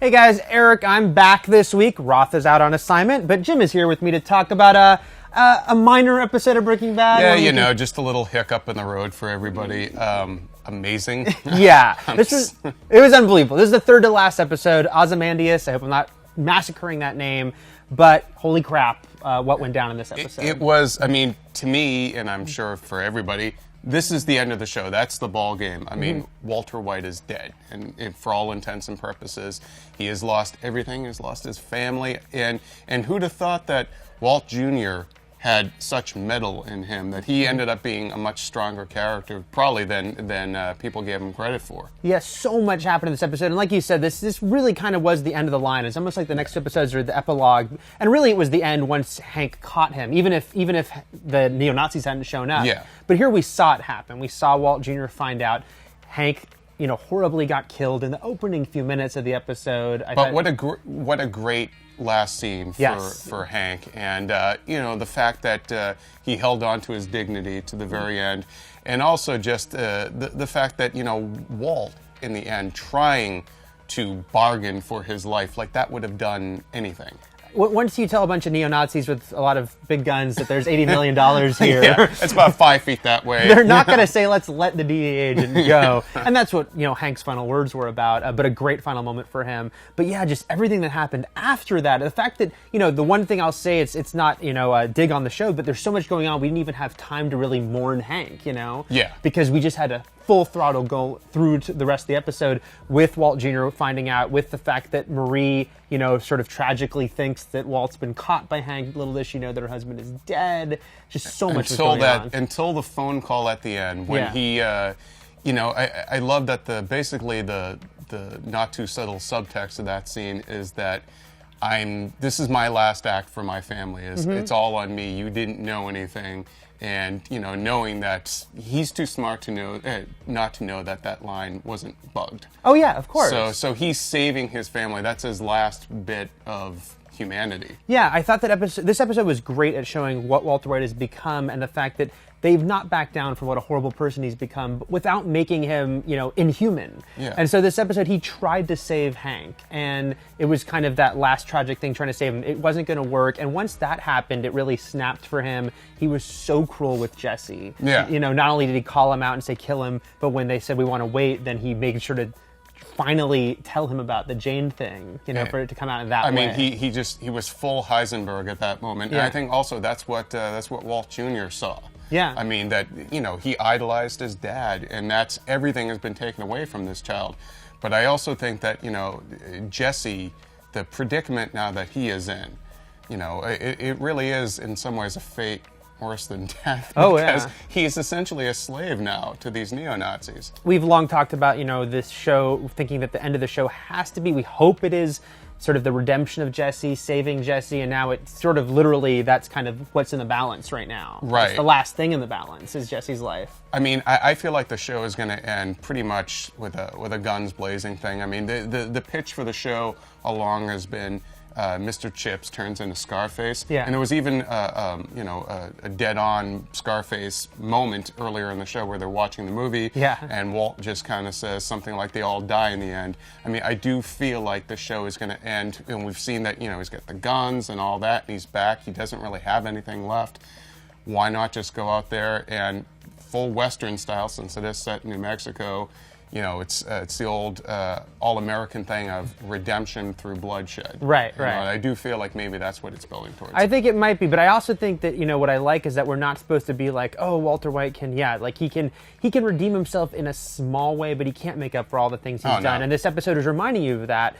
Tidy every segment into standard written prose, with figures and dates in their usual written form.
Hey guys, Eric, I'm back this week. Roth is out on assignment, but Jim is here with me to talk about a minor episode of Breaking Bad. Yeah, just a little hiccup in the road for everybody. Amazing. Yeah, it was unbelievable. This is the third to last episode. Ozymandias, I hope I'm not massacring that name, but holy crap, what went down in this episode. It was, to me, and I'm sure for everybody, this is the end of the show. That's the ball game. Walter White is dead, and for all intents and purposes, he has lost everything. He's lost his family, and who'd have thought that Walt Jr. had such mettle in him that he ended up being a much stronger character, probably than people gave him credit for. Yeah, so much happened in this episode, and like you said, this really kind of was the end of the line. It's almost like the next two episodes are the epilogue, and really it was the end once Hank caught him, even if the neo-Nazis hadn't shown up. Yeah. But here we saw it happen. We saw Walt Jr. find out Hank, horribly got killed in the opening few minutes of the episode. What a great last scene for Hank, and the fact that he held on to his dignity to the very end, and also just the fact that Walt in the end trying to bargain for his life, like that would have done anything. Once you tell a bunch of neo-Nazis with a lot of big guns that there's $80 million here. Yeah, it's about 5 feet that way. They're not going to say, let's let the DEA agent go. And that's what, Hank's final words were about, but a great final moment for him. But yeah, just everything that happened after that. The fact that, the one thing I'll say, it's not, a dig on the show, but there's so much going on, we didn't even have time to really mourn Hank, Yeah. Because we just had to full throttle go through to the rest of the episode with Walt Jr. finding out, with the fact that Marie, sort of tragically thinks that Walt's been caught by Hank. Little does she know that her husband is dead. Just so much was going on. Until the phone call at the end, when he, I love that basically the not too subtle subtext of that scene is that this is my last act for my family. It's all on me. You didn't know anything. And, knowing that he's too smart to know, not to know that line wasn't bugged. Oh, yeah, of course. So he's saving his family. That's his last bit of humanity. Yeah, I thought that this episode was great at showing what Walter White has become, and the fact that they've not backed down from what a horrible person he's become without making him, inhuman. Yeah. And so this episode, he tried to save Hank, and it was kind of that last tragic thing, trying to save him. It wasn't going to work, and once that happened, it really snapped for him. He was so cruel with Jesse. Yeah. Not only did he call him out and say kill him, but when they said we want to wait, then he made sure to finally tell him about the Jane thing, for it to come out that way. He was full Heisenberg at that moment. Yeah. And I think also that's what Walt Jr. saw. Yeah. That, he idolized his dad, and that's everything has been taken away from this child. But I also think that, Jesse, the predicament now that he is in, it really is in some ways a fate worse than death. Because he's essentially a slave now to these neo-Nazis. We've long talked about, this show, thinking that the end of the show has to be, we hope it is, sort of the redemption of Jesse, saving Jesse, and now it's sort of literally that's kind of what's in the balance right now. Right. It's the last thing in the balance is Jesse's life. I feel like the show is going to end pretty much with a guns blazing thing. The pitch for the show along has been Mr. Chips turns into Scarface. Yeah. And there was even a dead-on Scarface moment earlier in the show where they're watching the movie. Yeah. And Walt just kind of says something like they all die in the end. I do feel like the show is going to end, and we've seen that, he's got the guns and all that, and he's back. He doesn't really have anything left. Why not just go out there and full Western style, since it is set in New Mexico, it's the old all-American thing of redemption through bloodshed. Right. I do feel like maybe that's what it's building towards. I think it might be, but I also think that, what I like is that we're not supposed to be like, oh, Walter White can, he can redeem himself in a small way, but he can't make up for all the things he's done. And this episode is reminding you of that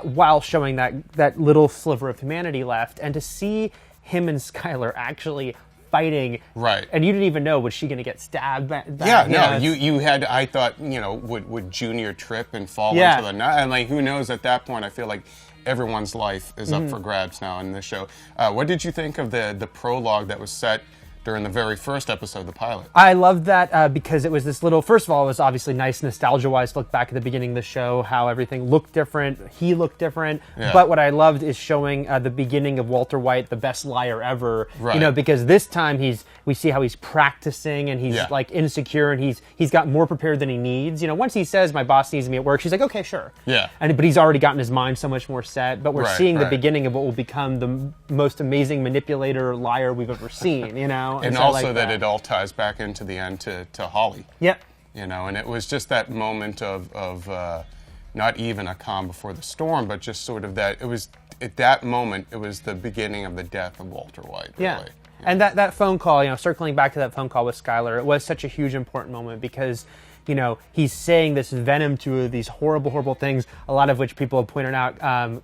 while showing that little sliver of humanity left. And to see him and Skylar actually fighting, right? And you didn't even know, was she going to get stabbed? You had. I thought, would Junior trip and fall into the net? And who knows? At that point, I feel like everyone's life is up for grabs now in this show. What did you think of the prologue that was set during the very first episode, the pilot. I loved that because it was this little, first of all, it was obviously nice nostalgia-wise to look back at the beginning of the show, how everything looked different, he looked different, but what I loved is showing the beginning of Walter White, the best liar ever, you know, because this time we see how he's practicing and he's like insecure and he's got more prepared than he needs. You know, once he says, my boss needs me at work, she's like, okay, sure. Yeah. But he's already gotten his mind so much more set, but we're seeing the beginning of what will become the most amazing manipulator liar we've ever seen, you know? And so also that it all ties back into the end to Holly. Yep. You know, and it was just that moment of not even a calm before the storm, but just sort of that, it was, at that moment, it was the beginning of the death of Walter White, really. Yeah. And that phone call, you know, circling back to that phone call with Skylar, it was such a huge, important moment because, you know, he's saying this venom to these horrible, horrible things, a lot of which people have pointed out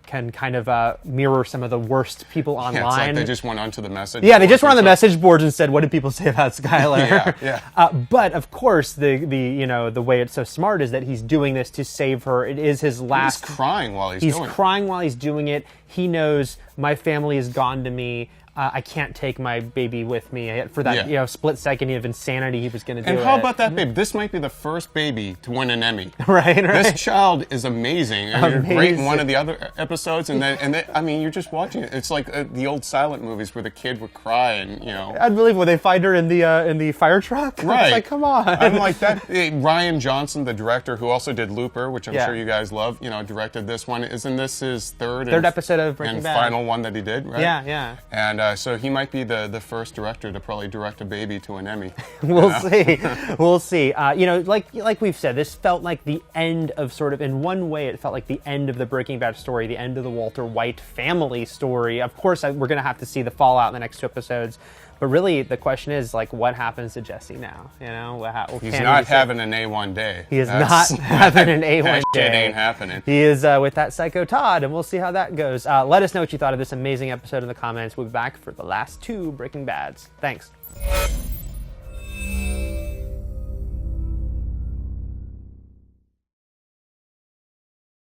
can kind of mirror some of the worst people online. Yeah, it's like they just went onto the message Yeah, they just went on the message boards and said, what did people say about Skylar? Yeah. But, of course, the you know, the way it's so smart is that he's doing this to save her. It is his last... He's crying while he's doing it. He's crying while he's doing it. He knows, my family is gone to me. I can't take my baby with me for that you know, split second of insanity he was going to do. And how about that baby? This might be the first baby to win an Emmy. Right. This child is amazing. I mean, great in one of the other episodes, and then I mean, you're just watching it. It's like the old silent movies where the kid would cry, and you know. Unbelievable. They find her in the fire truck. Right. It's like, come on. I'm like that. Ryan Johnson, the director who also did Looper, which I'm sure you guys love, you know, directed this one. Isn't this his third episode of Breaking Bad? And final one that he did, right? Yeah, yeah. And so he might be the first director to probably direct a baby to an Emmy. We'll see. We'll see. You know, like we've said, this felt like the end of sort of, in one way, it felt like the end of the Breaking Bad story, the end of the Walter White family story. Of course, we're going to have to see the fallout in the next 2 episodes. But really, the question is, like, what happens to Jesse now? You know, he's not having an A1 day. He is not having an A1 that day. Shit ain't happening. He is with that Psycho Todd, and we'll see how that goes. Let us know what you thought of this amazing episode in the comments. We'll be back for the last 2 Breaking Bads. Thanks.